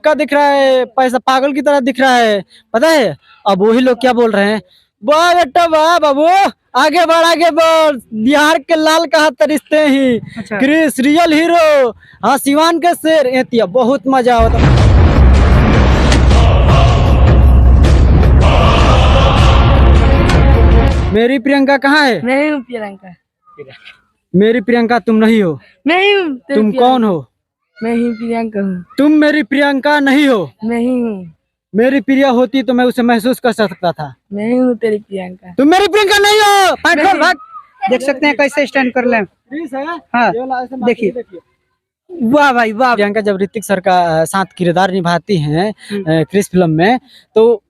छक्का दिख रहा है, पैसा पागल की तरह दिख रहा है, पता है। अब वही लोग क्या बोल रहे हैं, वाह बेटा वाह बाबू, आगे बढ़, बिहार के लाल कहा तरिश्ते ही। अच्छा। क्रिस रियल हीरो, हाँ सिवान के शेर एतिया, बहुत मजा होता। मेरी प्रियंका कहाँ है? मैं ही हूँ प्रियंका। मेरी प्रियंका तुम नहीं हो। मैं ही हूँ। तुम कौन हो? मैं ही प्रियंका हूँ। तुम मेरी प्रियंका नहीं हो। मैं ही हूँ। मेरी प्रिया होती तो मैं उसे महसूस कर सकता था। मैं ही हूँ तेरी प्रियंका। तुम मेरी प्रियंका नहीं हो। पेट्रोल भाग। देख सकते हैं कैसे स्टैंड कर ले। हाँ देखिए, वाह भाई वाह। प्रियंका जब ऋतिक सर का साथ किरदार निभाती हैं क्रिस फिल्म में, तो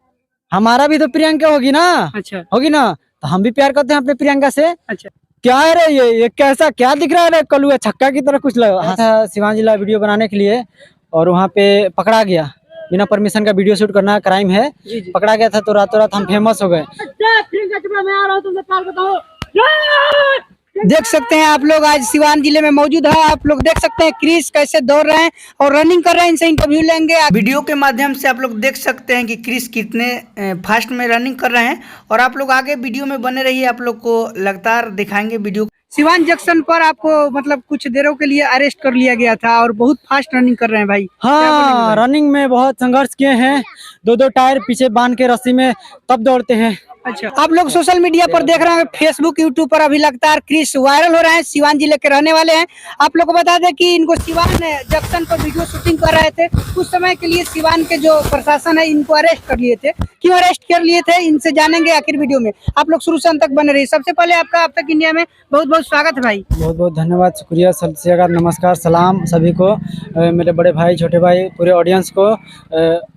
हमारा भी तो प्रियंका होगी ना। अच्छा। होगी ना, तो हम भी प्यार करते हैं अपने प्रियंका से। अच्छा। क्या है रे ये कैसा क्या दिख रहा है रे, कलुआ छक्का की तरह कुछ लगा था सिवान जिला वीडियो बनाने के लिए, और वहाँ पे पकड़ा गया। बिना परमिशन का वीडियो शूट करना क्राइम है। पकड़ा गया था तो रातों रात हम फेमस हो गए। देख सकते हैं आप लोग आज सिवान जिले में मौजूद है। आप लोग देख सकते हैं क्रिस कैसे दौड़ रहे हैं और रनिंग कर रहे हैं। इनसे इंटरव्यू लेंगे। वीडियो के माध्यम से आप लोग देख सकते हैं कि क्रिस कितने फास्ट में रनिंग कर रहे हैं, और आप लोग आगे वीडियो में बने रहिए। आप लोग को लगातार दिखाएंगे वीडियो। सिवान जंक्शन पर आपको मतलब कुछ देरों के लिए अरेस्ट कर लिया गया था और बहुत फास्ट रनिंग कर रहे हैं भाई। हाँ, रनिंग में बहुत संघर्ष किए हैं। दो टायर पीछे बांध के रस्सी में तब दौड़ते हैं। अच्छा। आप लोग सोशल मीडिया पर देख रहे हैं, फेसबुक यूट्यूब पर अभी लगातार क्रिस वायरल हो रहे हैं। सिवान जिले के रहने वाले हैं। आप लोग को बता दें कि इनको सिवान जंक्शन पर वीडियो शूटिंग कर रहे थे। कुछ समय के लिए सिवान के जो प्रशासन है इनको अरेस्ट कर लिए थे। क्यों अरेस्ट कर लिए थे, इनसे जानेंगे आखिर वीडियो में। आप लोग शुरू से अंत तक बने रहिए। सबसे पहले आपका अब तक इंडिया में बहुत बहुत स्वागत है भाई। बहुत बहुत धन्यवाद, शुक्रिया, सत श्री अकाल, नमस्कार, सलाम सभी को, मेरे बड़े भाई, छोटे भाई, पूरे ऑडियंस को।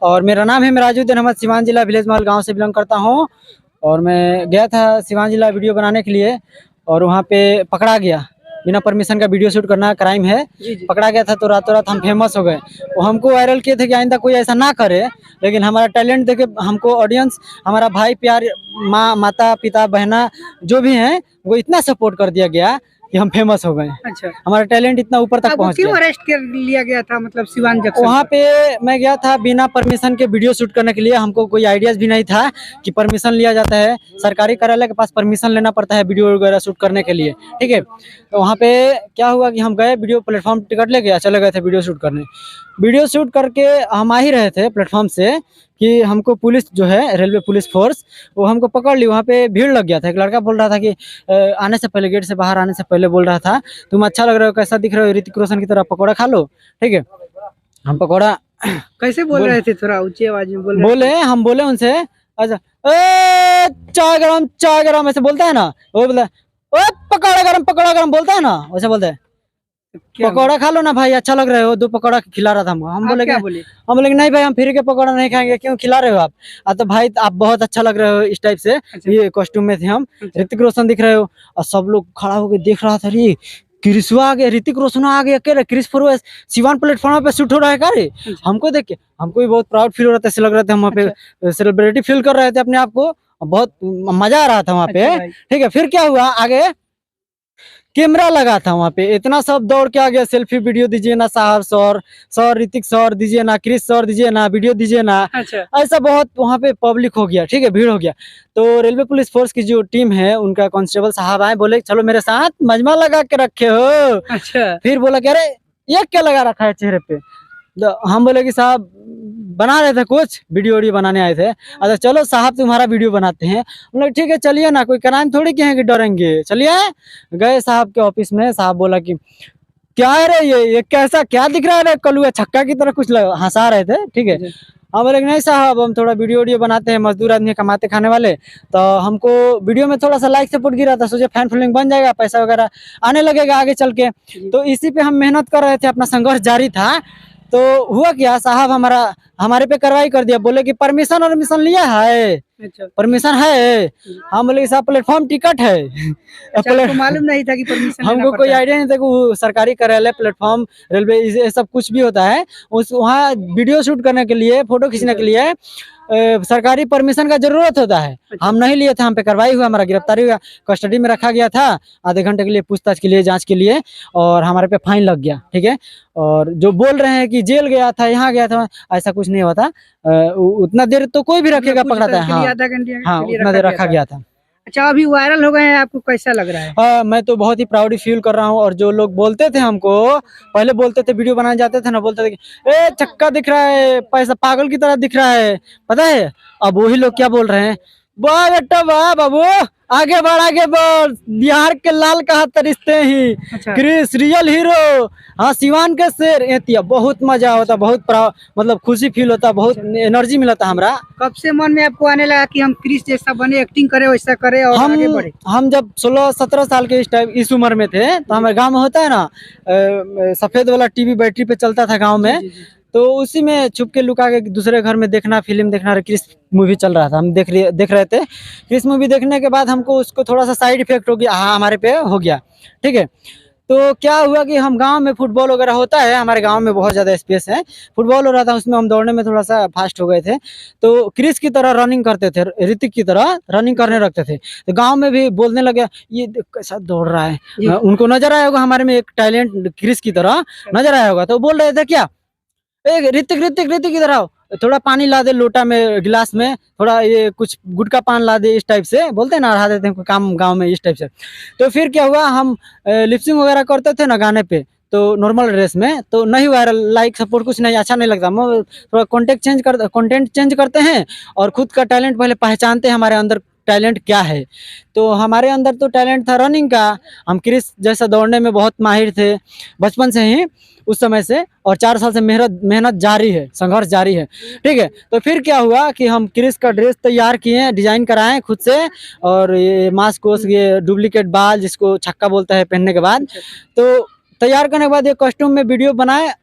और मेरा नाम है मिराजुद्दीन अहमद, सिवान जिला विलेज महल गांव से बिलोंग करता हूं। और मैं गया था सिवान जिला वीडियो बनाने के लिए, और वहां पे पकड़ा गया। बिना परमिशन का वीडियो शूट करना क्राइम है। पकड़ा गया था तो रातों रात हम फेमस हो गए। वो हमको वायरल किए थे कि आइंदा कोई ऐसा ना करे, लेकिन हमारा टैलेंट देखे हमको ऑडियंस, हमारा भाई प्यार, माँ, माता पिता, बहना जो भी हैं, वो इतना सपोर्ट कर दिया गया कि हम फेमस हो गए। अच्छा। हमारा टैलेंट इतना ऊपर तक पहुंच गया। क्यों अरेस्ट कर लिया गया था मतलब सिवान जंक्शन? वहाँ पे मैं गया था बिना परमिशन के वीडियो शूट करने के लिए। हमको कोई आइडियाज भी नहीं था कि परमिशन लिया जाता है। सरकारी कार्यालय के पास परमिशन लेना पड़ता है वीडियो वगैरह शूट करने के लिए, ठीक है। तो वहाँ पे क्या हुआ कि हम गए, वीडियो प्लेटफॉर्म टिकट ले गया, चले गए थे वीडियो शूट करने। वीडियो शूट करके हम आ ही रहे थे प्लेटफॉर्म से कि हमको पुलिस जो है, रेलवे पुलिस फोर्स, वो हमको पकड़ ली। वहाँ पे भीड़ लग गया था। एक लड़का बोल रहा था कि आने से पहले, गेट से बाहर आने से पहले बोल रहा था, तुम अच्छा लग रहे हो, कैसा दिख रहे हो, ऋतिक रोशन की तरह, पकौड़ा खा लो, ठीक है। हम पकौड़ा कैसे बोल रहे थे, थोड़ा ऊंची आवाज में बोले हम बोले उनसे, अच्छा चाय गरम ऐसे बोलता है ना, वो बोलता है पकौड़ा गरम बोलता है ना, वैसे बोलते हैं पकौड़ा खा लो ना भाई, अच्छा लग रहे हो। 2 पकौड़ा खिला रहा था हमको। हम बोले हम बोले नहीं भाई, हम फ्री के पकौड़ा नहीं खाएंगे, क्यों खिला रहे हो आप? तो भाई आप बहुत अच्छा लग रहे हो, इस टाइप से। अच्छा। ये कॉस्ट्यूम में थे हम। अच्छा। ऋतिक रोशन दिख रहे हो। और सब लोग खड़ा होकर देख रहा था, रे क्रिसवा आ गया, ऋतिक रोशन आ गया, क्या क्रिस फॉरवर्ड सिवान प्लेटफॉर्म पे शूट हो रहा है क्या रे? हमको देख के हमको भी बहुत प्राउड फील हो रहा था, ऐसे लग रहा था हम वहाँ पे सेलिब्रिटी फील कर रहे थे अपने आप को। बहुत मजा आ रहा था वहाँ पे, ठीक है। फिर क्या हुआ, आगे कैमरा लगा था वहाँ पे, इतना सब दौड़ के आ गया, सेल्फी वीडियो दीजिए ना साहब, सर ऋतिक सर दीजिए ना, क्रिस सर दीजिए ना, वीडियो दीजिए ना। अच्छा। ऐसा बहुत वहाँ पे पब्लिक हो गया, ठीक है, भीड़ हो गया। तो रेलवे पुलिस फोर्स की जो टीम है, उनका कांस्टेबल साहब आए, बोले चलो मेरे साथ, मजमा लगा के रखे हो। अच्छा। फिर बोला कि अरे ये क्या लगा रखा है चेहरे पे? हम बोले कि साहब बना रहे थे, कुछ वीडियो बनाने आए थे। अच्छा चलो साहब तुम्हारा वीडियो बनाते हैं। हम लोग ठीक है चलिए ना, कोई क्राइम थोड़ी किए हैं कि डरेंगे, चलिए। गए साहब के ऑफिस में। साहब बोला कि क्या है रे ये कैसा क्या दिख रहा है रे, कलुआ छक्का की तरह कुछ हंसा रहे थे, ठीक है। हम बोले नहीं साहब, हम थोड़ा वीडियो बनाते हैं, मजदूर आदमी, कमाते खाने वाले, तो हमको वीडियो में थोड़ा सा लाइक सपोर्ट गिरा था, सोचे फैन फॉलोइंग बन जाएगा, पैसा वगैरह आने लगेगा आगे चल के। तो इसी पे हम मेहनत कर रहे थे, अपना संघर्ष जारी था। तो हुआ क्या, साहब हमारे पे कार्रवाई कर दिया। बोले कि परमिशन लिया है? अच्छा। परमिशन है? हम बोले साहब प्लेटफॉर्म टिकट है। अच्छा, मालूम नहीं था कि परमिशन हमको कोई आइडिया नहीं था कि सरकारी कार्यालय, प्लेटफॉर्म, रेलवे, ये सब कुछ भी होता है। उस वहाँ वीडियो शूट करने के लिए, फोटो खींचने के लिए सरकारी परमिशन का जरूरत होता है। हम नहीं लिए थे, हम पे कार्रवाई हुआ, हमारा गिरफ्तारी हुआ, कस्टडी में रखा गया था आधे घंटे के लिए, पूछताछ के लिए, जांच के लिए, और हमारे पे फाइन लग गया। ठीक है, और जो बोल रहे हैं कि जेल गया था, यहाँ गया था, ऐसा कुछ नहीं होता। उतना देर तो कोई भी रखेगा, पकड़ाता है। हाँ आधा घंटे हाँ, उतना देर रखा गया था। अच्छा, अभी वायरल हो गए हैं, आपको कैसा लग रहा है? मैं तो बहुत ही प्राउड फील कर रहा हूँ। और जो लोग बोलते थे हमको, पहले बोलते थे, वीडियो बनाने जाते थे ना, बोलते थे कि ए चक्का दिख रहा है, पैसा पागल की तरह दिख रहा है, पता है? अब वही लोग क्या बोल रहे हैं, वाह बेटा वाह बाबू, आगे बढ़ आगे बढ़, बिहार के लाल कहा तरिश्ते ही, अच्छा। क्रिस रियल हीरो, हाँ सिवान के शेर एतिया। बहुत मजा होता, बहुत मतलब खुशी फील होता, बहुत एनर्जी मिलता हमरा। कब से मन में आपको आने लगा कि हम क्रिस जैसा बने, एक्टिंग करे, वैसा करे और आगे बढ़े? हम जब 16-17 साल के इस उम्र में थे, तो हमारे गांव में होता है ना, सफेद वाला टीवी बैटरी पे चलता था गांव में, तो उसी में छुप के लुका के दूसरे घर में देखना, फिल्म देखना। क्रिस मूवी चल रहा था, हम देख रहे थे। क्रिस मूवी देखने के बाद हमको उसको थोड़ा सा साइड इफेक्ट हो गया, हाँ हमारे पे हो गया। ठीक है, तो क्या हुआ कि हम गांव में फुटबॉल वगैरह होता है, हमारे गांव में बहुत ज़्यादा स्पेस है, फुटबॉल हो रहा था, उसमें हम दौड़ने में थोड़ा सा फास्ट हो गए थे, तो क्रिस की तरह रनिंग करते थे, ऋतिक की तरह रनिंग करने रखते थे। तो गांव में भी बोलने लगे, ये कैसा दौड़ रहा है। उनको नजर आया होगा हमारे में एक टैलेंट क्रिस की तरह नजर आया होगा, तो बोल रहे थे क्या, ऋतिक ऋतिक ऋतिक इधर आओ, थोड़ा पानी ला दे लोटा में, गिलास में, थोड़ा ये कुछ गुटखा पान ला दे, इस टाइप से बोलते हैं ना, अढ़ा देते हैं काम गांव में, इस टाइप से। तो फिर क्या हुआ, हम लिपसिंग वगैरह करते थे ना गाने पे, तो नॉर्मल ड्रेस में, तो नहीं वायरल, लाइक सपोर्ट कुछ नहीं, अच्छा नहीं लगता। थोड़ा कंटेंट चेंज करते हैं, और खुद का टैलेंट पहले पहचानते हैं, हमारे अंदर टैलेंट क्या है। तो हमारे अंदर तो टैलेंट था रनिंग का, हम क्रिस जैसा दौड़ने में बहुत माहिर थे बचपन से ही, उस समय से, और 4 साल से मेहनत जारी है, संघर्ष जारी है। ठीक है, तो फिर क्या हुआ कि हम क्रिस का ड्रेस तैयार किए, डिजाइन कराएं खुद से, और ये मास्क, ये डुप्लीकेट बाल जिसको छक्का बोलता है, पहनने के बाद, तो तैयार करने के बाद ये कॉस्ट्यूम में वीडियो बनाए।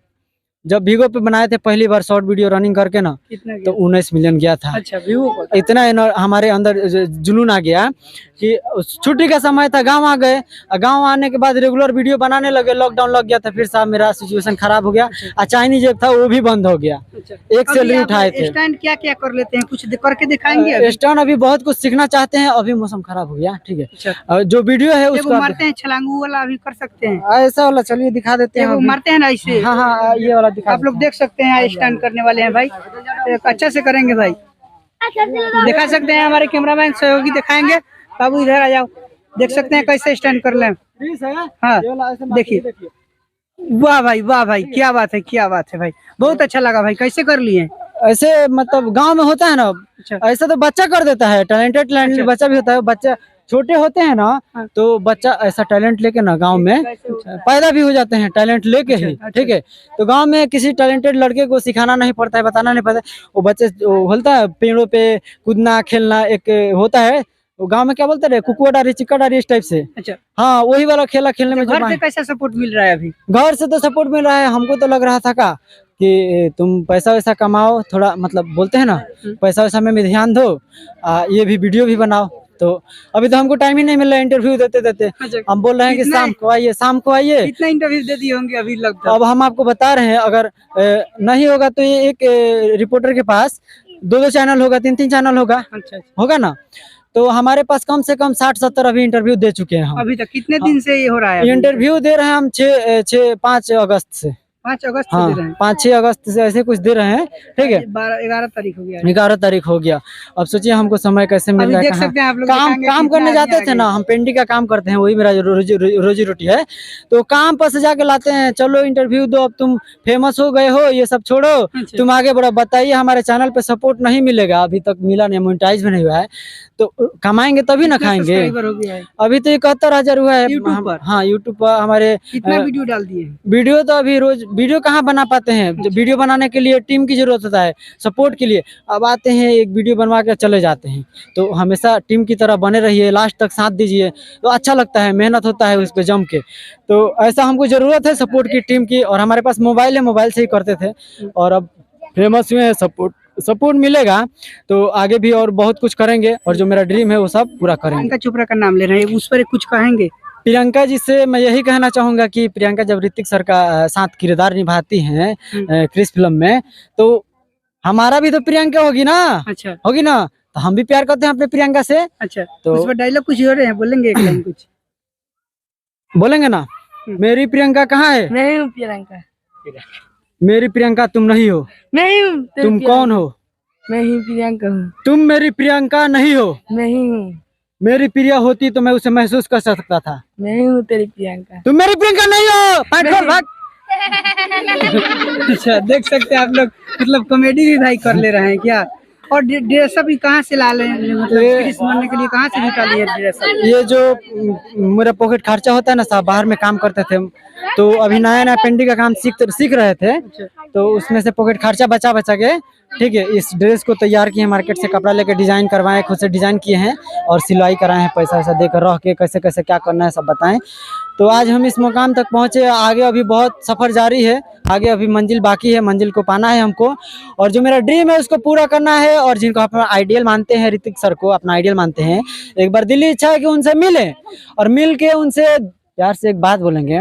जब वीगो पे बनाए थे पहली बार शॉर्ट वीडियो रनिंग करके ना, तो 19 मिलियन गया था। अच्छा, वीगो इतना हमारे अंदर जुनून आ गया कि छुट्टी का समय था, गांव आ गए। गांव आने के बाद रेगुलर वीडियो बनाने लगे, लॉकडाउन लग गया था, फिर साहब मेरा सिचुएशन खराब हो गया, चाइनीज ऐप था वो भी बंद हो गया। एक सैलरी उठाए थे। स्टैंड क्या क्या कर लेते हैं, कुछ करके दिखाएंगे? स्टैंड अभी बहुत कुछ सीखना चाहते हैं, अभी मौसम खराब हो गया। ठीक है, जो वीडियो है उसको मारते हैं, छलांगू वाला अभी कर सकते हैं, ऐसा वाला, चलिए दिखा देते हैं। मारते हैं ना ऐसे? हाँ हाँ, ये वाला दिखा, आप लोग देख सकते हैं, स्टैंड करने वाले हैं भाई, अच्छा से करेंगे भाई, दिखा सकते हैं, हमारे कैमरामैन सहयोगी दिखाएंगे। बाबू इधर आ जाओ, देख सकते हैं कैसे स्टैंड कर लें। हाँ देखिए, वाह भाई वाह भाई, क्या बात है, क्या बात है भाई, बहुत अच्छा लगा भाई, कैसे कर लिए? ऐसे मतलब गांव में होता है ना, ऐसा तो बच्चा कर देता है, टैलेंटेड बच्चा भी होता है, बच्चा छोटे होते हैं ना, तो बच्चा ऐसा टैलेंट लेके ना गांव में पैदा भी हो जाते हैं, टैलेंट लेके ही। ठीक है, तो गांव में किसी टैलेंटेड लड़के को सिखाना नहीं पड़ता है, बताना नहीं पड़ता, वो बच्चे बोलता है पेड़ों पे कूदना, खेलना, एक होता है वो गांव में क्या बोलते रहे, कुकुआ डारी, चिक्का डारी, इस टाइप से। अच्छा, हाँ वही वाला खेला खेलने में। घर से कैसा सपोर्ट मिल रहा है अभी? घर से तो सपोर्ट मिल रहा है, हमको तो लग रहा था का कि तुम पैसा वैसा कमाओ, थोड़ा मतलब बोलते हैं ना, पैसा वैसा में ध्यान दो, ये भी वीडियो भी बनाओ। तो अभी तो हमको टाइम ही नहीं मिल रहा है इंटरव्यू देते देते। हम बोल रहे हैं कि शाम को आइए, शाम को आइए। कितना इंटरव्यू दे दिए होंगे अभी लगता है? अब हम आपको बता रहे हैं, अगर नहीं होगा तो ये एक रिपोर्टर के पास 2-2 चैनल होगा, 3-3 चैनल होगा, होगा ना, तो हमारे पास कम से कम 60-70 अभी इंटरव्यू दे चुके हैं हम। अभी तक कितने दिन से ये हो रहा है? इंटरव्यू दे रहे हैं हम 5 अगस्त से। 5 अगस्त हाँ, से दे रहे हैं? 5-6 अगस्त से ऐसे कुछ दे रहे हैं। ठीक है, 11 तारीख हो गया, 11 तारीख हो गया। अब सोचिए हमको समय कैसे मिल रहा है। देख सकते हैं आप लोग, काम करने जाते थे ना, हम पेंटिंग का काम करते हैं, वही मेरा रोजी रोटी है, तो काम पर से जाके लाते हैं, चलो इंटरव्यू दो, अब तुम फेमस हो गए हो, ये सब छोड़ो, तुम आगे बढ़ो। बताइए, हमारे चैनल पे सपोर्ट नहीं मिलेगा, अभी तक मिला नहीं, मोनेटाइज भी नहीं हुआ है, तो कमाएंगे तभी ना खाएंगे। अभी तो 71,000 हुआ है यूट्यूब पर। हाँ, यूट्यूब पर हमारे कितना वीडियो डाल दिए? वीडियो तो अभी रोज वीडियो कहाँ बना पाते हैं, वीडियो बनाने के लिए टीम की जरूरत होता है, सपोर्ट के लिए। अब आते हैं, एक वीडियो बनवा के चले जाते हैं, तो हमेशा टीम की तरह बने रहिए, लास्ट तक साथ दीजिए, तो अच्छा लगता है, मेहनत होता है उस पर जम के। तो ऐसा हमको जरूरत है सपोर्ट की, टीम की, और हमारे पास मोबाइल है, मोबाइल से ही करते थे, और अब फेमस हुए हैं, सपोर्ट मिलेगा तो आगे भी और बहुत कुछ करेंगे, और जो मेरा ड्रीम है वो सब पूरा करेंगे। प्रियंका चोपड़ा का नाम ले रहे हैं, उस पर कुछ कहेंगे? प्रियंका जी से मैं यही कहना चाहूंगा कि प्रियंका जब ऋतिक सर का साथ किरदार निभाती हैं क्रिस फिल्म में, तो हमारा भी तो प्रियंका होगी ना, अच्छा होगी ना, तो हम भी प्यार करते हैं अपने प्रियंका से। अच्छा, तो उस पर डायलॉग कुछ हो रहे हैं, बोलेंगे एक लाइन कुछ? बोलेंगे ना, मेरी प्रियंका कहाँ है, मैं ही हूँ प्रियंका, मेरी प्रियंका तुम नहीं हो, मैं ही हूँ तेरी तुम प्रियंका। कौन हो, मैं ही प्रियंका हूँ, तुम मेरी प्रियंका नहीं हो, मैं ही हूँ, मेरी प्रिया होती तो मैं उसे महसूस कर सकता था, मैं ही हूँ तेरी प्रियंका। तुम मेरी प्रियंका नहीं हो, फाइट खोल भाग। अच्छा, देख सकते हैं आप लोग, मतलब कॉमेडी भी भाई कर ले रहे हैं क्या? और ड्रेसअप भी कहाँ से ला ले, मतलब क्रिस बनने के लिए कहाँ से निकाली है ड्रेसअप? ये जो मेरा पॉकेट खर्चा होता है ना साहब, बाहर में काम करते थे तो अभी नया नया पेंटिंग का काम सीख रहे थे, तो उसमें से पॉकेट खर्चा बचा बचा के, ठीक है, इस ड्रेस को तैयार किए, मार्केट से कपड़ा लेके डिजाइन करवाए, खुद से डिजाइन किए हैं और सिलाई कराए हैं, पैसा वैसा देकर रह के कैसे कैसे क्या करना है सब बताएं। तो आज हम इस मुकाम तक पहुंचे, आगे अभी बहुत सफर जारी है, आगे अभी मंजिल बाकी है, मंजिल को पाना है हमको, और जो मेरा ड्रीम है उसको पूरा करना है। और जिनको अपना आइडियल मानते हैं, ऋतिक सर को अपना आइडियल मानते हैं, एक बार दिली इच्छा है कि उनसे मिले और मिल के उनसे प्यार से एक बात बोलेंगे।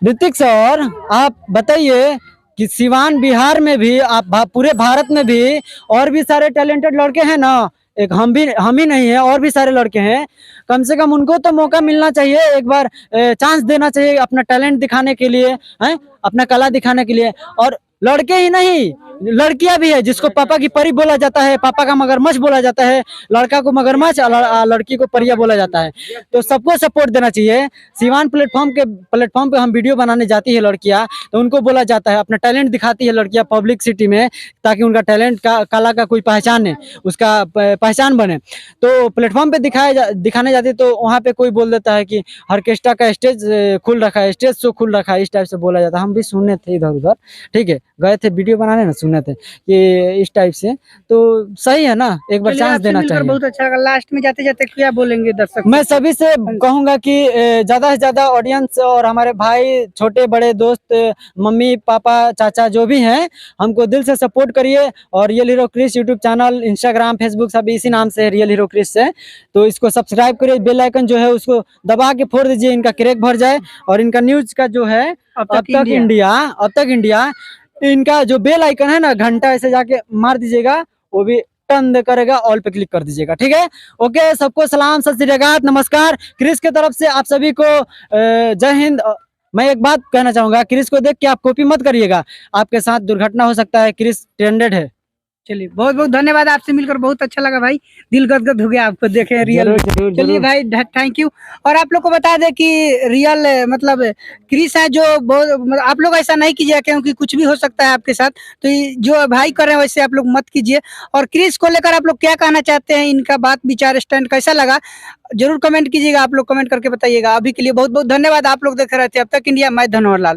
ऋतिक सर, आप बताइए कि सिवान बिहार में भी, आप पूरे भारत में भी और भी सारे टैलेंटेड लड़के हैं ना, एक हम ही नहीं है, और भी सारे लड़के हैं, कम से कम उनको तो मौका मिलना चाहिए, एक बार चांस देना चाहिए अपना टैलेंट दिखाने के लिए, हैं, अपना कला दिखाने के लिए। और लड़के ही नहीं, लड़कियां भी है, जिसको पापा की परी बोला जाता है, पापा का मगरमच्छ बोला जाता है, लड़का को मगरमच्छ, लड़की को परिया बोला जाता है। तो सबको सपोर्ट देना चाहिए। सिवान प्लेटफॉर्म पे हम वीडियो बनाने जाती है लड़कियां, तो उनको बोला जाता है, अपना टैलेंट दिखाती है लड़कियां पब्लिक सिटी में, ताकि उनका टैलेंट का कला का कोई पहचाने, उसका पहचान बने। तो प्लेटफॉर्म पे दिखाने जाती है, तो वहाँ पे कोई बोल देता है कि ऑर्केस्ट्रा का स्टेज खुल रखा है, स्टेज शो खुल रखा है, इस टाइप से बोला जाता है। हम भी सुने थे इधर उधर, ठीक है, गए थे वीडियो बनाने ना, सुने थे कि इस टाइप से। तो सही है ना, एक बार चलिए, चांस आपसे देना मिलकर चाहिए। बहुत अच्छा लगा। लास्ट में जाते जाते क्या बोलेंगे दर्शक? मैं सभी से कहूंगा कि ज्यादा से ज्यादा ऑडियंस और हमारे भाई, छोटे बड़े दोस्त, मम्मी पापा चाचा जो भी हैं, हमको दिल से सपोर्ट करिए। और real hero Chris YouTube channel, Instagram, Facebook सब इसी नाम से है, रियल हीरो क्रिस से। तो इसको सब्सक्राइब करिए, बेल आइकन जो है उसको दबा के फोड़ दीजिए, इनका क्रैक भर जाए। और इनका न्यूज का जो है अब तक इंडिया, इनका जो बेल आइकन है ना, घंटा ऐसे जाके मार दीजिएगा, वो भी टर्न दे करेगा, ऑल पे क्लिक कर दीजिएगा, ठीक है। ओके, सबको सलाम, सत श्री अकाल, नमस्कार। क्रिस की तरफ से आप सभी को जय हिंद। मैं एक बात कहना चाहूंगा, क्रिस को देख के आप कॉपी मत करिएगा, आपके साथ दुर्घटना हो सकता है, क्रिस ट्रेंडेड है। चलिए, बहुत बहुत धन्यवाद, आपसे मिलकर बहुत अच्छा लगा भाई, दिल गदगद हो गया आपको देखे रियल। जरूर, चलिए भाई, थैंक यू। और आप लोग को बता दें कि रियल मतलब क्रिस है जो बहुत, आप लोग ऐसा नहीं कीजिए क्योंकि कुछ भी हो सकता है आपके साथ। तो ये जो भाई कर रहे हैं वैसे आप लोग मत कीजिए। और क्रिस को लेकर आप लोग क्या कहना चाहते हैं, इनका बात विचार स्टैंड कैसा लगा, जरूर कमेंट कीजिएगा, आप लोग कमेंट करके बताइएगा। अभी के लिए बहुत बहुत धन्यवाद। आप लोग देख रहे थे अब तक इंडिया, मैं धनोहर लाल।